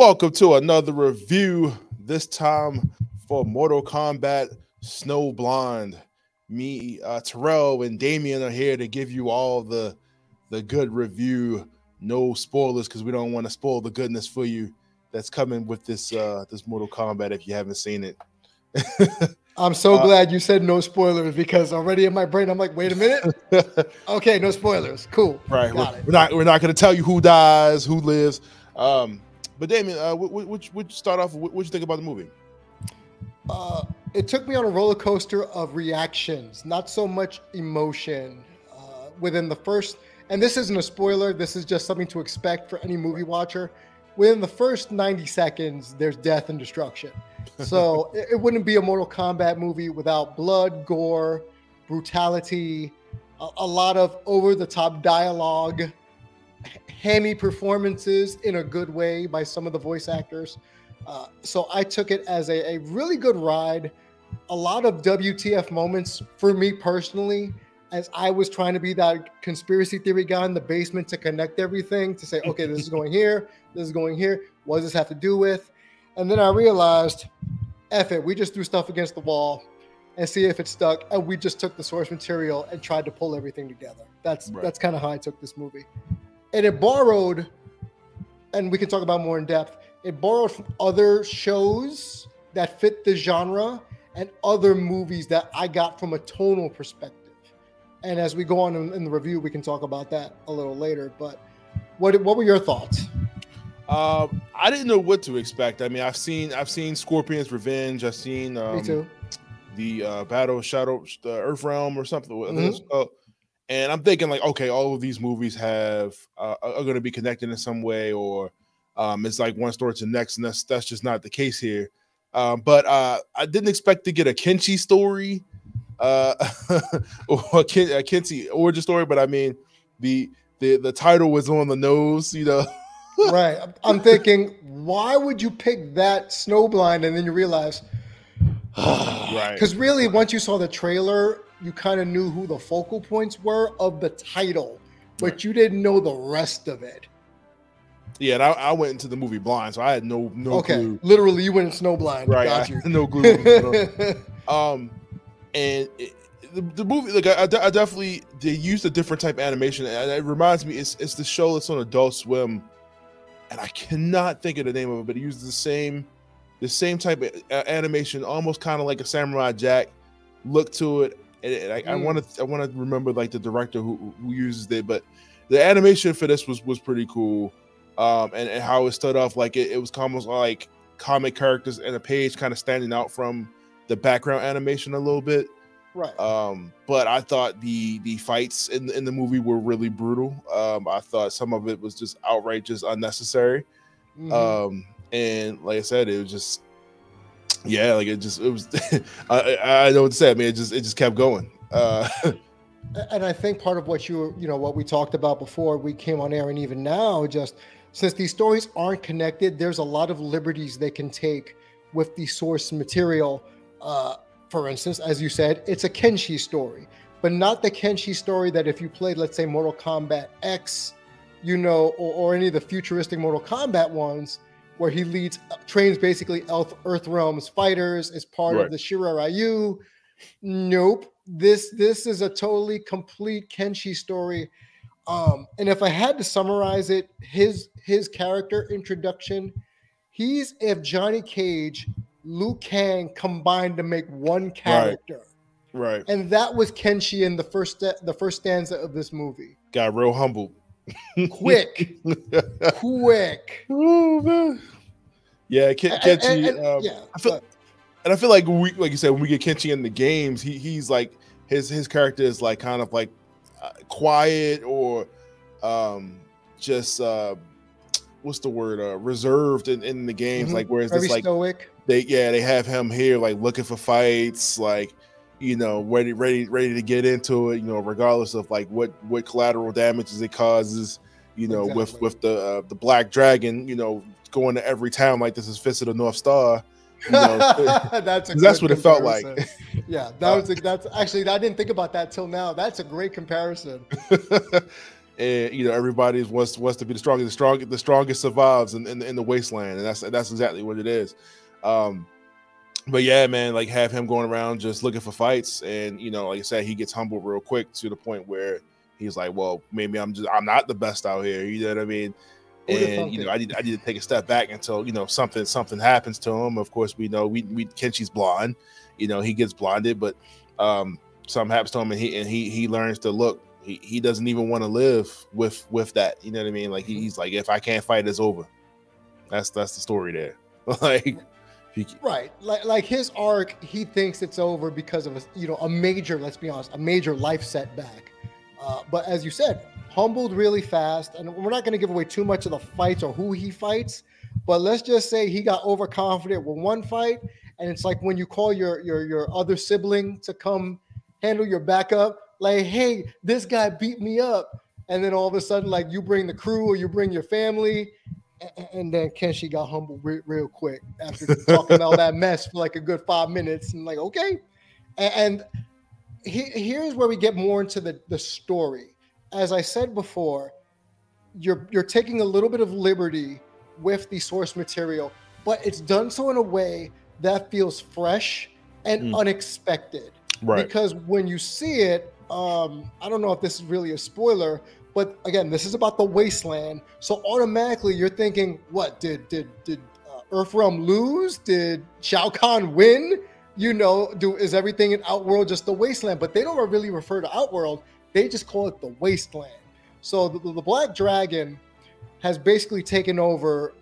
Welcome to another review, this time for Mortal Kombat Snowblind. Me, Terrell, and Damien are here to give you all the good review. No spoilers, because we don't want to spoil the goodness for you that's coming with this this Mortal Kombat if you haven't seen it. I'm so glad you said no spoilers, because already in my brain I'm like, wait a minute. Okay, no spoilers. Cool. Right. We're not going to tell you who dies, who lives. But Damien, would you start off? What you think about the movie? It took me on a roller coaster of reactions, not so much emotion. Within the first, and this isn't a spoiler, this is just something to expect for any movie watcher. Within the first 90 seconds, there's death and destruction. So it wouldn't be a Mortal Kombat movie without blood, gore, brutality, a lot of over-the-top dialogue, hammy performances in a good way by some of the voice actors. So I took it as a really good ride. A lot of WTF moments for me personally, as I was trying to be that conspiracy theory guy in the basement to connect everything, to say, okay, this is going here, this is going here. What does this have to do with? And then I realized, F it, we just threw stuff against the wall and see if it stuck. And we just took the source material and tried to pull everything together. That's kind of how I took this movie. And it borrowed, and we can talk about more in depth, it borrowed from other shows that fit the genre and other movies that I got from a tonal perspective. And as we go on in the review, we can talk about that a little later. But what were your thoughts? I didn't know what to expect. I mean, I've seen Scorpion's Revenge. I've seen Me too. The Battle of the Earthrealm or something. Mm-hmm. And I'm thinking like, okay, all of these movies are going to be connected in some way, or it's like one story to the next, and that's just not the case here. But I didn't expect to get a Kenshi story, or a Kenshi origin story. But I mean, the title was on the nose, you know. Right. I'm thinking, why would you pick that Snowblind? And then you realize, right. Because really, once you saw the trailer, you kind of knew who the focal points were of the title, but you didn't know the rest of it. Yeah, and I went into the movie blind, so I had no clue. Literally, you went in Snowblind. Right. Got you. No clue. And the movie, like I definitely, they used a different type of animation, and it reminds me, it's the show that's on Adult Swim, and I cannot think of the name of it, but it uses the same type of animation, almost kind of like a Samurai Jack look to it. And I want to remember like the director who uses it, but the animation for this was pretty cool. And how it started off, like it was almost like comic characters and a page kind of standing out from the background animation a little bit. Right. But I thought the fights in the movie were really brutal. I thought some of it was just outright just unnecessary. Mm-hmm. And like I said, it was just, yeah, like it was. I know what to say. I mean, it just kept going. And I think part of what what we talked about before we came on air, and even now, just since these stories aren't connected, there's a lot of liberties they can take with the source material. For instance, as you said, it's a Kenshi story, but not the Kenshi story that if you played, let's say, Mortal Kombat X, or any of the futuristic Mortal Kombat ones, where he trains basically Earthrealm's fighters as part of the Shiraryu. Nope. This is a totally complete Kenshi story. And if I had to summarize it, his character introduction, he's if Johnny Cage, Liu Kang combined to make one character. Right. And that was Kenshi in the first stanza of this movie. Got real humbled. Quick. Oh, man. Yeah, Kenshi. I feel like like you said, when we get Kenshi in the games, he's like his character is like kind of like quiet, or just what's the word, reserved in the games. Mm-hmm. Like whereas very this like stoic. They have him here like looking for fights, like ready to get into it, regardless of like what collateral damages it causes, exactly. with the Black Dragon, going to every town like this is Fist of the North Star. That's what it felt like. Yeah, that's actually, I didn't think about that till now. That's a great comparison. and everybody wants to be the strongest. The strongest survives in the wasteland, and that's exactly what it is. But yeah, man, like have him going around just looking for fights, and like I said, he gets humbled real quick to the point where he's like, well, maybe I'm not the best out here. You know what I mean? And I need to take a step back until something happens to him. Of course, we know Kenshi's blind. He gets blinded, but something happens to him, and he learns to look. He doesn't even want to live with that. You know what I mean? Like he's like, if I can't fight, it's over. That's the story there. Like. Right, like his arc, he thinks it's over because of a major, let's be honest, a major life setback. But as you said, humbled really fast, and we're not going to give away too much of the fights or who he fights. But let's just say he got overconfident with one fight, and it's like when you call your other sibling to come handle your backup, like, hey, this guy beat me up, and then all of a sudden, like you bring the crew or you bring your family. And then Kenshi got humbled real quick after talking all that mess for like a good 5 minutes. And like, okay. And here's where we get more into the story. As I said before, you're taking a little bit of liberty with the source material, but it's done so in a way that feels fresh and unexpected. Right. Because when you see it, I don't know if this is really a spoiler, but again, this is about the wasteland. So automatically you're thinking, what, did Earthrealm lose? Did Shao Kahn win? Is everything in Outworld just the wasteland? But they don't really refer to Outworld. They just call it the wasteland. So the Black Dragon has basically taken over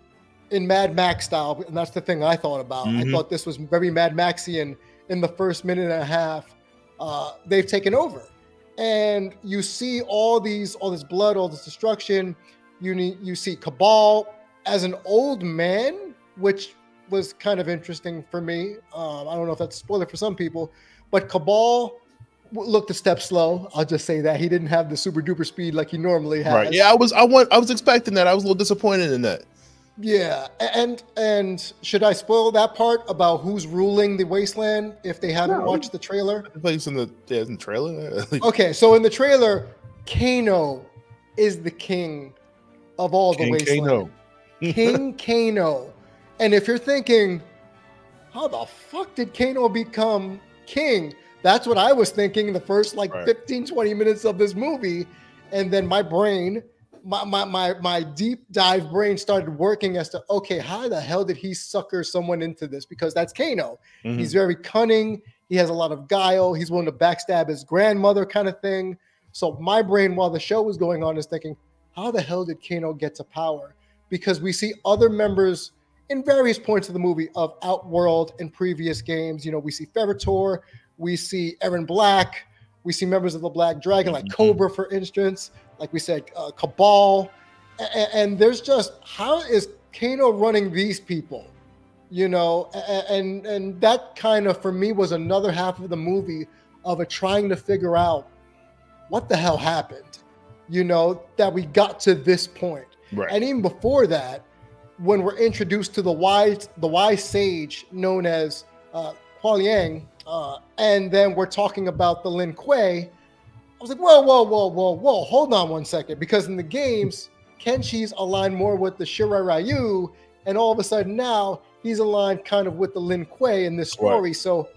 in Mad Max style. And that's the thing I thought about. I thought this was very Mad Maxian in the first minute and a half. They've taken over. And you see all this blood, all this destruction. You see Cabal as an old man, which was kind of interesting for me. I don't know if that's a spoiler for some people, but Cabal looked a step slow. I'll just say that he didn't have the super duper speed like he normally has. Right. Yeah, I was expecting that. I was a little disappointed in that. Yeah, and should I spoil that part about who's ruling the wasteland if they haven't watched the trailer? It's in the trailer. Okay, so in the trailer, Kano is the king of all the wasteland. King Kano. And if you're thinking, how the fuck did Kano become king? That's what I was thinking the first 15, 20 minutes of this movie. And then my brain, my deep dive brain started working as to, okay, how the hell did he sucker someone into this? Because that's Kano. He's very cunning. He has a lot of guile. He's willing to backstab his grandmother kind of thing. So my brain, while the show was going on, is thinking, how the hell did Kano get to power? Because we see other members in various points of the movie of Outworld in previous games. We see Ferritor, we see Aaron Black, we see members of the Black Dragon, like Cobra, for instance. Like we said, Cabal, and there's just, how is Kano running these people? And that kind of, for me, was another half of the movie of it trying to figure out what the hell happened, that we got to this point. Right. And even before that, when we're introduced to the wise sage known as Kuai Liang, and then we're talking about the Lin Kuei, I was like, whoa, hold on one second. Because in the games, Kenshi's aligned more with the Shirai Ryu, and all of a sudden now he's aligned kind of with the Lin Kuei in this story. Right. So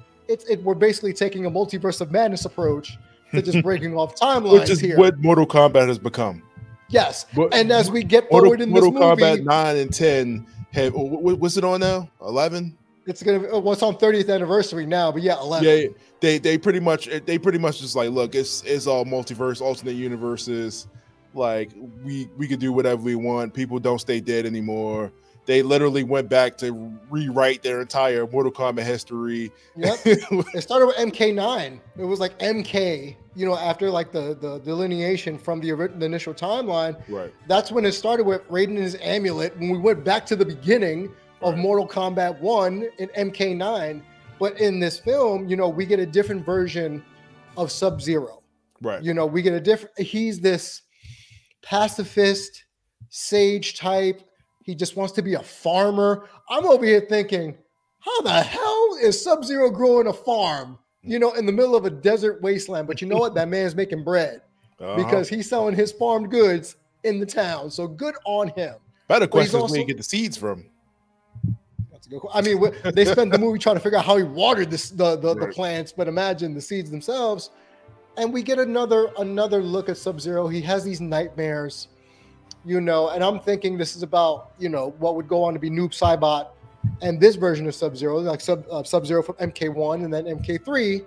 we're basically taking a multiverse of madness approach to just breaking off timelines, which is here. What Mortal Kombat has become. Yes, and as we get forward in this movie, Mortal Kombat 9 and 10 have, what's it on now? 11? It's on 30th anniversary now, but yeah, 11. Yeah, they pretty much just like, look, it's all multiverse, alternate universes. Like we could do whatever we want. People don't stay dead anymore. They literally went back to rewrite their entire Mortal Kombat history. Yep. It started with MK9. It was like MK, after like the delineation from the initial timeline. Right. That's when it started with Raiden and his amulet. When we went back to the beginning of Mortal Kombat 1 in MK9. But in this film, we get a different version of Sub-Zero. Right. We get he's this pacifist, sage type. He just wants to be a farmer. I'm over here thinking, how the hell is Sub-Zero growing a farm, in the middle of a desert wasteland? But you know what? That man's making bread. because he's selling his farmed goods in the town. So good on him. Better question is where you get the seeds from. That's a good question. I mean, they spent the movie trying to figure out how he watered the plants, but imagine the seeds themselves. And we get another look at Sub-Zero. He has these nightmares, you know, and I'm thinking this is about, you know, what would go on to be Noob Saibot and this version of Sub-Zero, like Sub-Zero from MK1 and then MK3.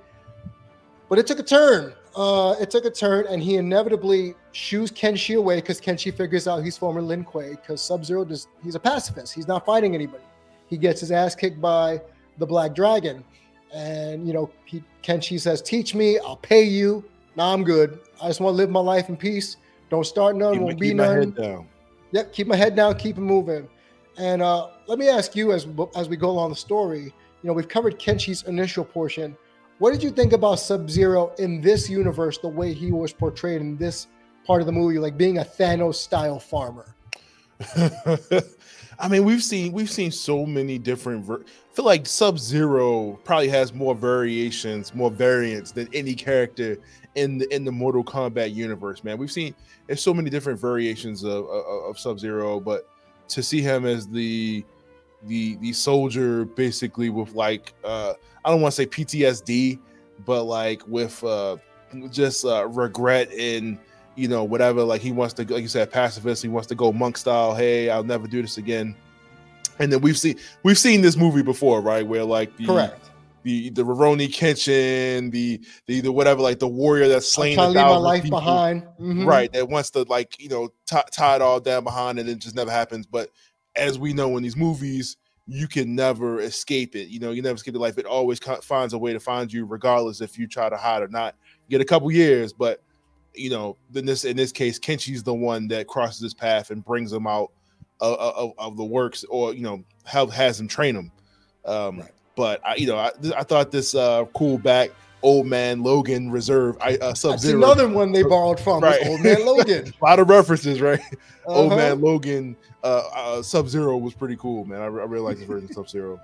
But it took a turn. And he inevitably shoos Kenshi away because Kenshi figures out he's former Lin Kuei, because Sub-Zero he's a pacifist. He's not fighting anybody. He gets his ass kicked by the Black Dragon. And, you know, Kenshi says, teach me, I'll pay you. Nah, I'm good. I just want to live my life in peace. Don't start none, won't be none. Keep my head down. Yep, keep my head down, keep it moving. And let me ask you, as we go along the story, you know, we've covered Kenshi's initial portion. What did you think about Sub-Zero in this universe, the way he was portrayed in this part of the movie, like being a Thanos-style farmer? I mean, we've seen so many different. I feel like Sub-Zero probably has more variations, more variants than any character in the Mortal Kombat universe. Man, there's so many different variations of Sub-Zero, but to see him as the soldier, basically with like I don't want to say PTSD, but like with just regret and, you know, whatever, like he wants to, like you said, pacifist, he wants to go monk style. Hey, I'll never do this again. And then we've seen this movie before, right? Where like the Rurouni Kenshin, the whatever, like the warrior that's slain leave my life people, behind, right? That wants to, like, you know, tie it all down behind, and it just never happens. But as we know in these movies, you can never escape it. You know, you never escape the life. It always finds a way to find you, regardless if you try to hide or not. You get a couple years, but you know, in this case, Kenshi's the one that crosses his path and brings him out of the works, or, you know, has him train him. Right. But I thought this cool back Old Man Logan reserve Sub-Zero. That's another one they borrowed from, right? Old Man Logan. A lot of references, right? Old Man Logan Sub-Zero was pretty cool, man. I really like the version of Sub-Zero.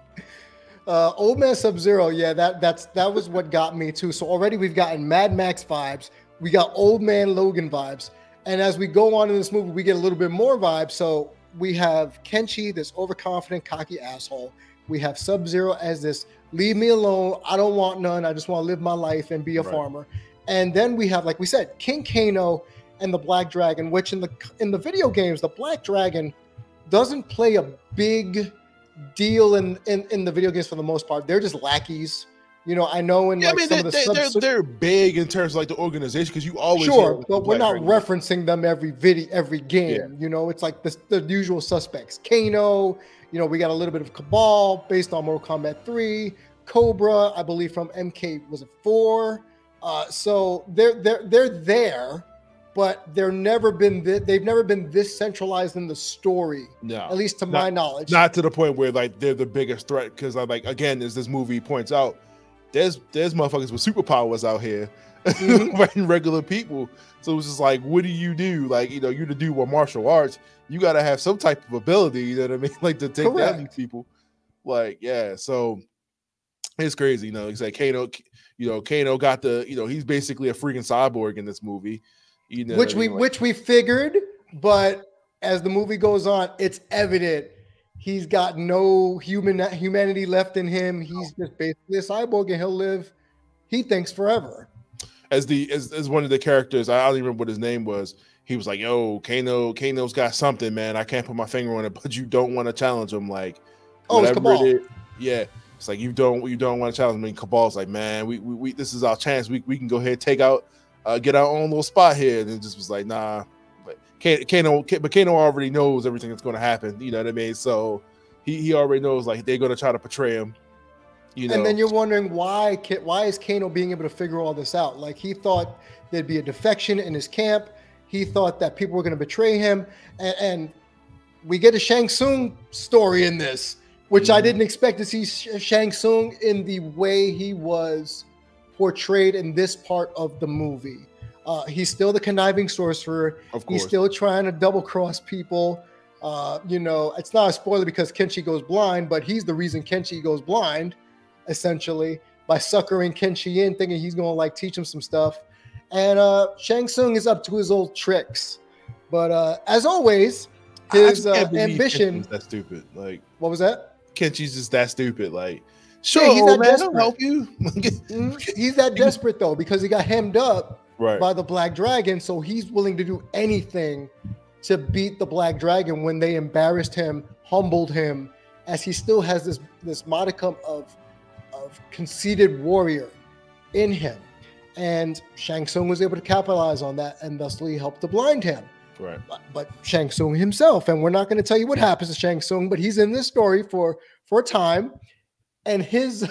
Old Man Sub-Zero, yeah, that was what got me too. So already we've gotten Mad Max vibes. We got Old Man Logan vibes. And as we go on in this movie, we get a little bit more vibes. So we have Kenshi, this overconfident, cocky asshole. We have Sub-Zero as this, leave me alone. I don't want none. I just want to live my life and be a farmer. And then we have, like we said, King Kano and the Black Dragon, which in the video games, the Black Dragon doesn't play a big deal in the video games for the most part. They're just lackeys. You know, I know in they're big in terms of like the organization, because you always but we're not referencing them every game. Yeah. You know, it's like the usual suspects. Kano, you know, we got a little bit of Cabal based on Mortal Kombat 3, Cobra, I believe from MK, was it 4? So they're there, but they've never been this centralized in the story. No, at least to my knowledge. Not to the point where like they're the biggest threat, because I'm like, again, as this movie points out, there's motherfuckers with superpowers out here fighting regular people. So it's just like, what do you do? Like, you know, you're the dude with martial arts. You got to have some type of ability, you know what I mean? Like to take down these people. Like, yeah. So it's crazy. You know, it's like Kano got he's basically a freaking cyborg in this movie. You know, which we figured, but as the movie goes on, it's evident he's got no humanity left in him. He's just basically a cyborg, and he'll live, he thinks, forever. As one of the characters, I don't even remember what his name was. He was like, "Yo, Kano's got something, man. I can't put my finger on it, but you don't want to challenge him, like, whatever it is." Yeah, it's like you don't want to challenge him. And Cabal's like, "Man, we this is our chance. We can go ahead and take out, get our own little spot here." And it just was like, nah. But Kano already knows everything that's going to happen. You know what I mean? So he already knows, like, they're going to try to portray him. You know? And then you're wondering why is Kano being able to figure all this out? Like, he thought there'd be a defection in his camp. He thought that people were going to betray him. And we get a Shang Tsung story in this, which I didn't expect to see Shang Tsung in the way he was portrayed in this part of the movie. He's still the conniving sorcerer. Of course. He's still trying to double cross people. You know, it's not a spoiler because Kenshi goes blind, but he's the reason Kenshi goes blind, essentially, by suckering Kenshi in, thinking he's going to like teach him some stuff. And Shang Tsung is up to his old tricks. But as always, his ambition. Kenshi's that stupid. Like, what was that? Kenshi's just that stupid. Like, sure, yeah, he's that man, desperate. I'll help you. He's that desperate though, because he got hemmed up right. by the Black Dragon, so he's willing to do anything to beat the Black Dragon when they embarrassed him, humbled him, as he still has this modicum of conceited warrior in him. And Shang Tsung was able to capitalize on that and thusly help to blind him. Right. But Shang Tsung himself, and we're not going to tell you what happens to Shang Tsung, but he's in this story for a time, and his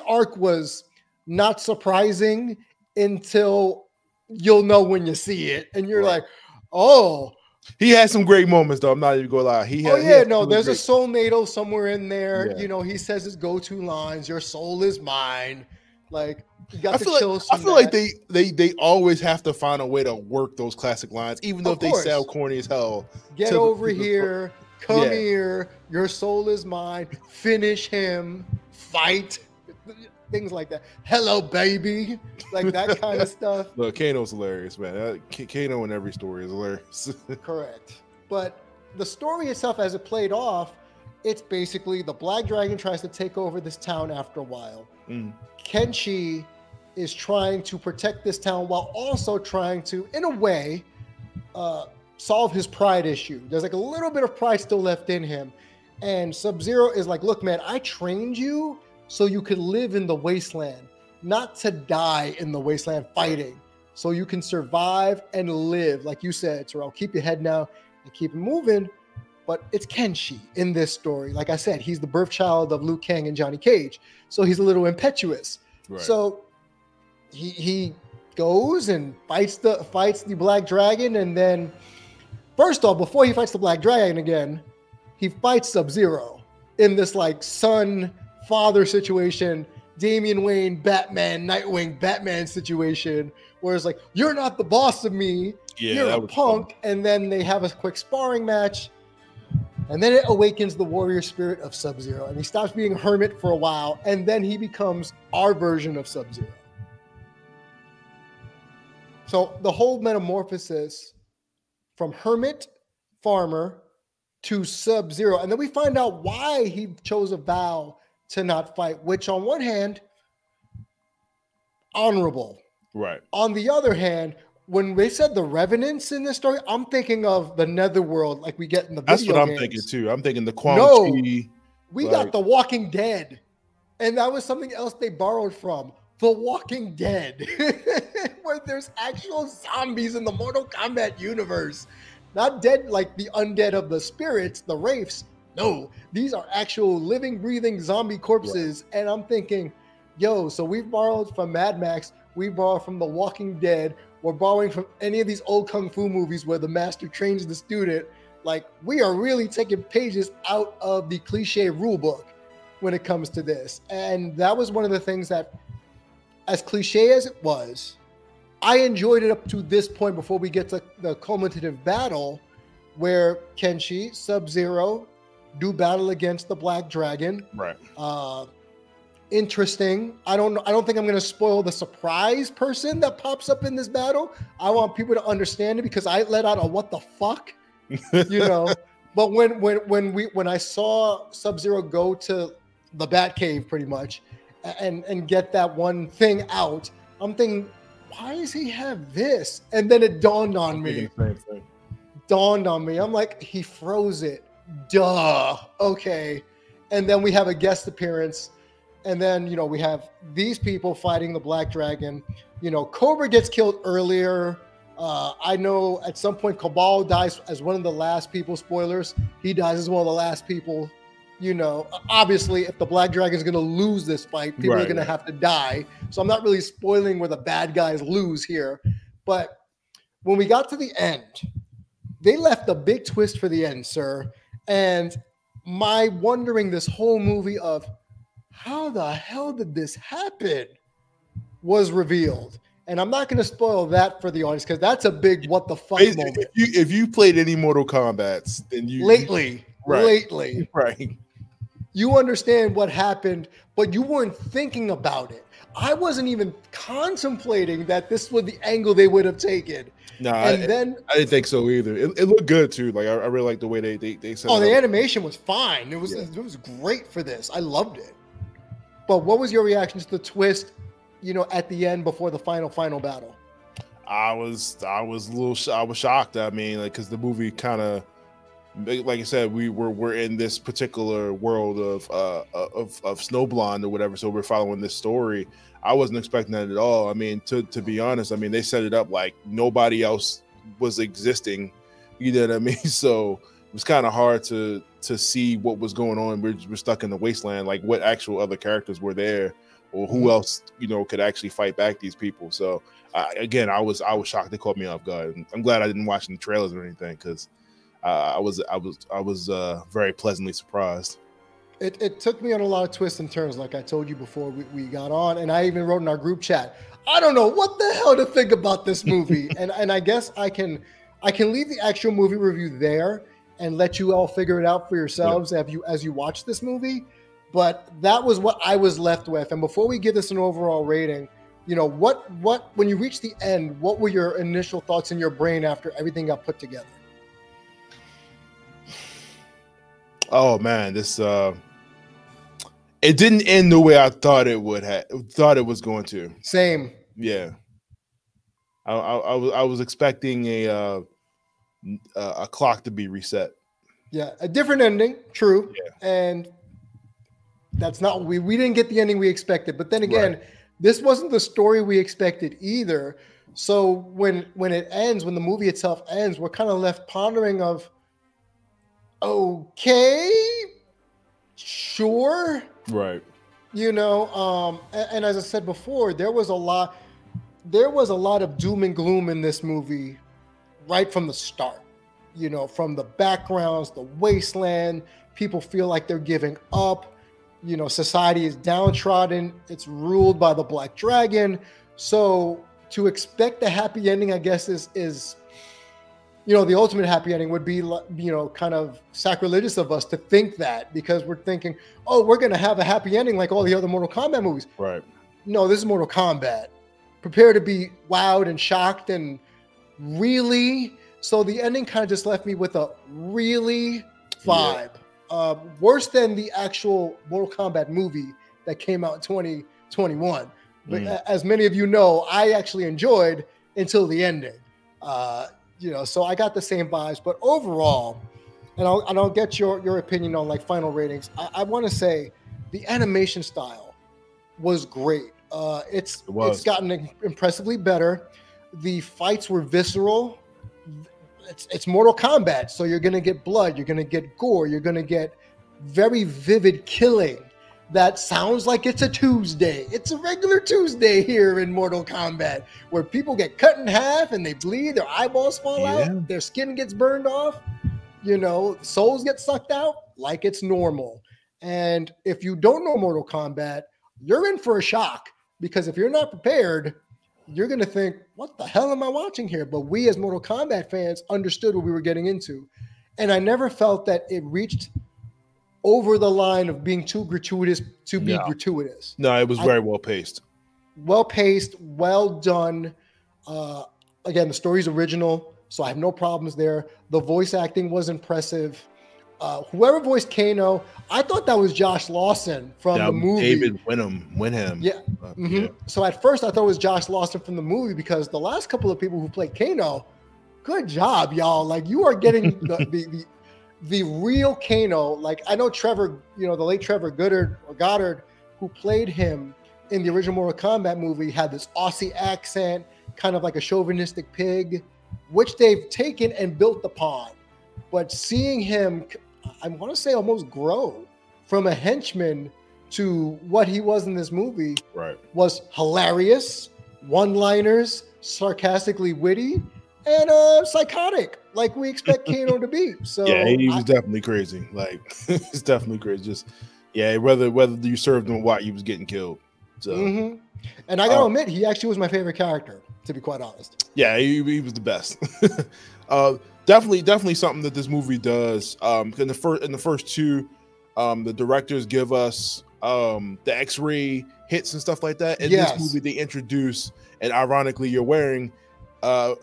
arc was not surprising until you'll know when you see it, and you're like, oh. He had some great moments, though. I'm not even going to lie. There's a soul natal somewhere in there. Yeah. You know, he says his go-to lines, "Your soul is mine." Like, you got the chills. I feel like they always have to find a way to work those classic lines, even though if they sound corny as hell. Get over here, come here. Your soul is mine. Finish him. Fight. Things like that. Hello, baby. Like that kind of stuff. Look, Kano's hilarious, man. Kano in every story is hilarious. Correct. But the story itself, as it played off, it's basically the Black Dragon tries to take over this town after a while. Kenshi is trying to protect this town while also trying to, in a way, solve his pride issue. There's like a little bit of pride still left in him. And Sub-Zero is like, look, man, I trained you so you could live in the wasteland, not to die in the wasteland fighting. So you can survive and live. Like you said, Terrell, keep your head down and keep it moving. But it's Kenshi in this story. Like I said, he's the birth child of Liu Kang and Johnny Cage. So he's a little impetuous. Right. So he goes and fights the Black Dragon. And then, first off, before he fights the Black Dragon again, he fights Sub-Zero in this like son-father situation, Damian Wayne, Batman, Nightwing, Batman situation, where it's like, you're not the boss of me, you're a punk. Fun. And then they have a quick sparring match. And then it awakens the warrior spirit of Sub-Zero. And he stops being a hermit for a while. And then he becomes our version of Sub-Zero. So the whole metamorphosis from hermit, farmer, to Sub-Zero. And then we find out why he chose a vow to not fight, which on one hand, honorable. Right. On the other hand, when they said the revenants in this story, I'm thinking of the netherworld like we get in the video games. That's what I'm thinking too. I'm thinking the Quan we got the Walking Dead. And that was something else they borrowed from. The Walking Dead. Where there's actual zombies in the Mortal Kombat universe. Not dead like the undead of the spirits, the wraiths. No, these are actual living, breathing zombie corpses. Right. And I'm thinking, yo, so we've borrowed from Mad Max. We borrowed from The Walking Dead. We're borrowing from any of these old Kung Fu movies where the master trains the student. Like, we are really taking pages out of the cliche rule book when it comes to this. And that was one of the things that, as cliche as it was, I enjoyed it up to this point before we get to the culminative battle where Kenshi, Sub-Zero do battle against the Black Dragon. Right. Interesting. I don't think I'm going to spoil the surprise person that pops up in this battle. I want people to understand it because I let out a what the fuck, you know. But when I saw Sub-Zero go to the Batcave pretty much and get that one thing out, I'm thinking, why does he have this? And then it dawned on me. I'm like, he froze it. Duh. Okay. And then we have a guest appearance. And then, you know, we have these people fighting the Black Dragon. You know, Cobra gets killed earlier. I know at some point Cabal dies as one of the last people. Spoilers. He dies as one of the last people. You know, obviously, if the Black Dragon is going to lose this fight, people are going to have to die. So I'm not really spoiling where the bad guys lose here. But when we got to the end, they left a big twist for the end, sir. And my wondering this whole movie of how the hell did this happen was revealed. And I'm not going to spoil that for the audience because that's a big what the fuck moment. If you played any Mortal Kombats, then you... Lately. Right. You understand what happened, but you weren't thinking about it. I wasn't even contemplating that this was the angle they would have taken. No, and I then didn't think so either. It looked good too. Like I really like the way they set it up. the animation was fine. It was great for this. I loved it. But what was your reaction to the twist, at the end before the final battle? I was shocked. I mean, like, because the movie kind of, like I said, we're in this particular world of Snowblonde or whatever, so we're following this story. I wasn't expecting that at all. I mean, to be honest, I mean, they set it up like nobody else was existing. You know what I mean? So it was kind of hard to see what was going on. We're stuck in the wasteland. Like, what actual other characters were there, or who else could actually fight back these people? So again, I was shocked. They caught me off guard. And I'm glad I didn't watch any trailers or anything, because I was very pleasantly surprised. It took me on a lot of twists and turns, like I told you before we got on, and I even wrote in our group chat, I don't know what the hell to think about this movie. and I guess I can leave the actual movie review there and let you all figure it out for yourselves as you watch this movie. But that was what I was left with. And before we give this an overall rating, what when you reach the end, what were your initial thoughts in your brain after everything got put together? Oh man, this it didn't end the way I thought it was going to. Same. Yeah. I was expecting a clock to be reset. Yeah, a different ending, true. Yeah. And that's not we didn't get the ending we expected. But then again, this wasn't the story we expected either. So when it ends, when the movie itself ends, we're kind of left pondering of, okay, sure. Right. And as I said before, there was a lot of doom and gloom in this movie right from the start. From the backgrounds, the wasteland, people feel like they're giving up. Society is downtrodden. It's ruled by the Black Dragon. So to expect a happy ending, I guess, is the ultimate happy ending would be, kind of sacrilegious of us to think that, because we're thinking, we're going to have a happy ending like all the other Mortal Kombat movies. Right. No, this is Mortal Kombat. Prepare to be wowed and shocked and really. So the ending kind of just left me with a really vibe. Yeah. Worse than the actual Mortal Kombat movie that came out in 2021. But as many of you know, I actually enjoyed until the ending. So I got the same vibes. But overall, and I'll get your opinion on like final ratings. I want to say the animation style was great. It's gotten impressively better. The fights were visceral. It's Mortal Kombat, so you're going to get blood, you're going to get gore, you're going to get very vivid killing that sounds like it's a Tuesday. It's a regular Tuesday here in Mortal Kombat, where people get cut in half and they bleed, their eyeballs fall out, their skin gets burned off, souls get sucked out like it's normal. And if you don't know Mortal Kombat, you're in for a shock, because if you're not prepared, you're going to think, what the hell am I watching here? But we as Mortal Kombat fans understood what we were getting into. And I never felt that it reached over the line of being too gratuitous to be gratuitous. No, it was very well paced. Well paced, well done. Again, the story's original, so I have no problems there. The voice acting was impressive. Whoever voiced Kano, I thought that was Josh Lawson from the movie. David Winham. Yeah. Yeah. So at first I thought it was Josh Lawson from the movie, because the last couple of people who played Kano, good job, y'all. Like, you are getting the real Kano. Like, I know Trevor, the late Trevor Goddard, who played him in the original Mortal Kombat movie, had this Aussie accent, kind of like a chauvinistic pig, which they've taken and built upon. But seeing him, I want to say, almost grow from a henchman to what he was in this movie, was hilarious, one-liners, sarcastically witty, and psychotic, like we expect Kano to be. So yeah, he was definitely crazy. Like, it's definitely crazy. Just whether you served him or what, he was getting killed. So, and I gotta admit, he actually was my favorite character, to be quite honest. Yeah, he was the best. Definitely something that this movie does. In the first two, the directors give us the X-ray hits and stuff like that. In this movie, they introduce, and ironically, you're wearing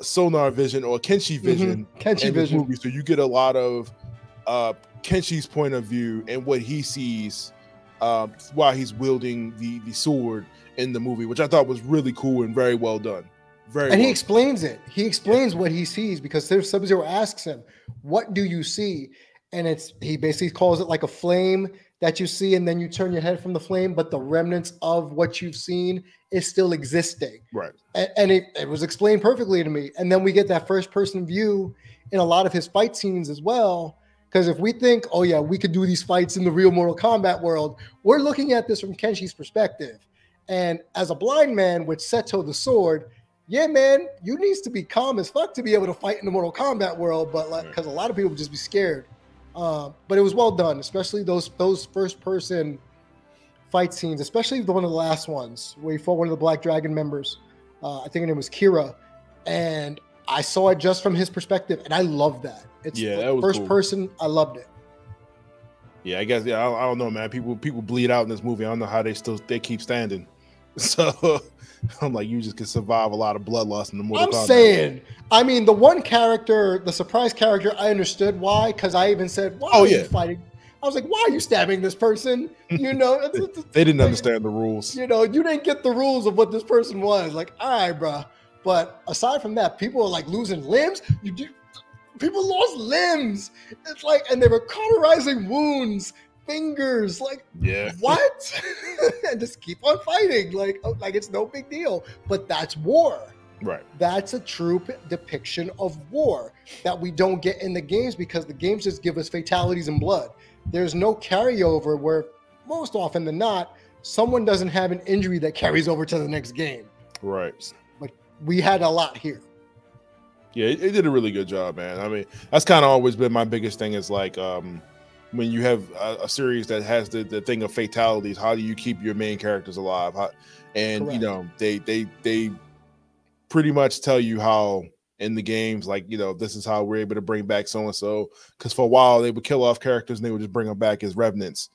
sonar vision or Kenshi vision in this movie, so you get a lot of Kenshi's point of view and what he sees while he's wielding the sword in the movie, which I thought was really cool and very well done. He explains it. He explains what he sees, because Sub-Zero asks him, "What do you see?" And he basically calls it like a flame that you see, and then you turn your head from the flame, but the remnants of what you've seen is still existing. Right. And it was explained perfectly to me. And then we get that first person view in a lot of his fight scenes as well. Because if we think, oh yeah, we could do these fights in the real Mortal Kombat world, we're looking at this from Kenshi's perspective. And as a blind man with Seto the sword, yeah, man, you needs to be calm as fuck to be able to fight in the Mortal Kombat world. But like, because a lot of people would just be scared. But it was well done, especially those first person fight scenes, especially one of the last ones where he fought one of the Black Dragon members. I think her name was Kira, and I saw it just from his perspective, and I love that. It's that was first cool. person. I loved it. Yeah, I guess. Yeah, I don't know, man. People bleed out in this movie. I don't know how they keep standing. So I'm like, you just can survive a lot of bloodlust in the Mortal Kombat. I'm saying, I mean, the one character, the surprise character, I understood why, because I even said, why are you fighting? I was like, why are you stabbing this person? You know, they didn't understand the rules. You know, you didn't get the rules of what this person was. Like, all right, bro. But aside from that, people are like losing limbs. People lost limbs. It's like, and they were cauterizing wounds, fingers. Like, what? And just keep on fighting. Like it's no big deal. But that's war. Right. That's a true depiction of war that we don't get in the games, because the games just give us fatalities and blood. There's no carryover where most often than not, someone doesn't have an injury that carries over to the next game. Right. Like we had a lot here. Yeah, it did a really good job, man. I mean, that's kind of always been my biggest thing is like when you have a series that has the thing of fatalities, how do you keep your main characters alive? And you know, they pretty much tell you how in the games, like, you know, this is how we're able to bring back so-and-so, because for a while they would kill off characters and they would just bring them back as revenants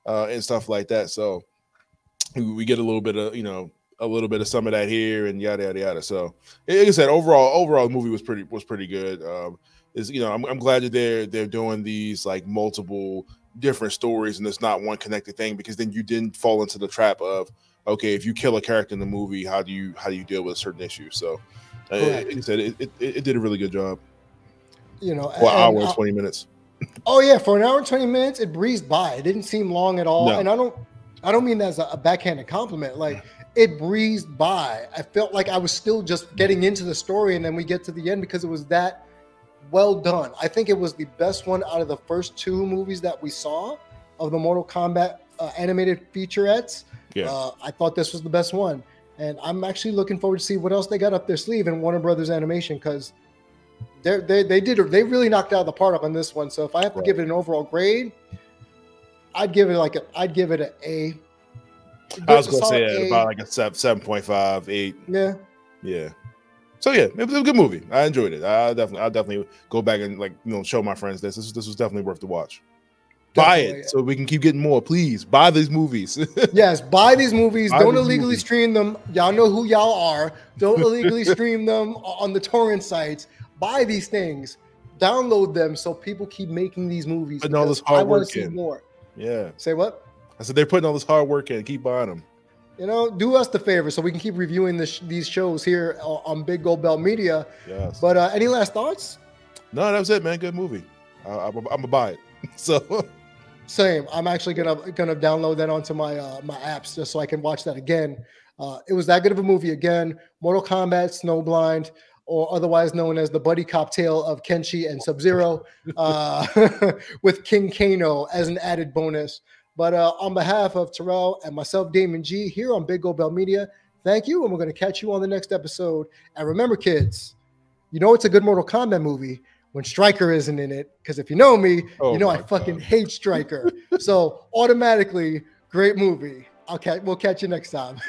and stuff like that. So we get a little bit of, you know, a little bit of some of that here and yada yada yada. So like I said, overall the movie was pretty good. Is, you know, I'm glad that they're doing these like multiple different stories and it's not one connected thing, because then you didn't fall into the trap of, okay, if you kill a character in the movie, how do you deal with a certain issue? So like I said, it did a really good job. You know, for an hour and 20 minutes. Oh yeah, for an hour and 20 minutes, it breezed by. It didn't seem long at all. No. And I don't mean that as a backhanded compliment. Like, it breezed by. I felt like I was still just getting into the story, and then we get to the end because it was that well done. I think it was the best one out of the first two movies that we saw of the Mortal Kombat animated featurettes. Yeah. I thought this was the best one. And I'm actually looking forward to see what else they got up their sleeve in Warner Brothers Animation, because they really knocked out the park on this one. So if I have to give it an overall grade, I'd give it an A. I was gonna say about like a 7.5, 8. Yeah. So yeah, it was a good movie. I enjoyed it. I'll definitely go back and, like, you know, show my friends this. This was definitely worth the watch. Buy it so we can keep getting more. Please buy these movies. Yes, buy these movies. Don't illegally stream them. Y'all know who y'all are. Don't illegally stream them on the torrent sites. Buy these things. Download them so people keep making these movies. Putting all this hard work see in. More. Yeah. Say what? I said they're putting all this hard work in. Keep buying them. You know, do us the favor so we can keep reviewing these shows here on Big Gold Belt Media. Yes. But any last thoughts? No, that was it, man. Good movie. I'm gonna buy it. So. Same. I'm actually gonna download that onto my my apps just so I can watch that again. It was that good of a movie again. Mortal Kombat Snowblind, or otherwise known as the buddy cop tale of Kenshi and Sub-Zero, with King Kano as an added bonus. But on behalf of Terrell and myself, Damon G, here on Big Gold Belt Media, thank you, and we're going to catch you on the next episode. And remember, kids, you know it's a good Mortal Kombat movie when Stryker isn't in it, because if you know me, you know I fucking hate Stryker. So automatically, great movie. We'll catch you next time.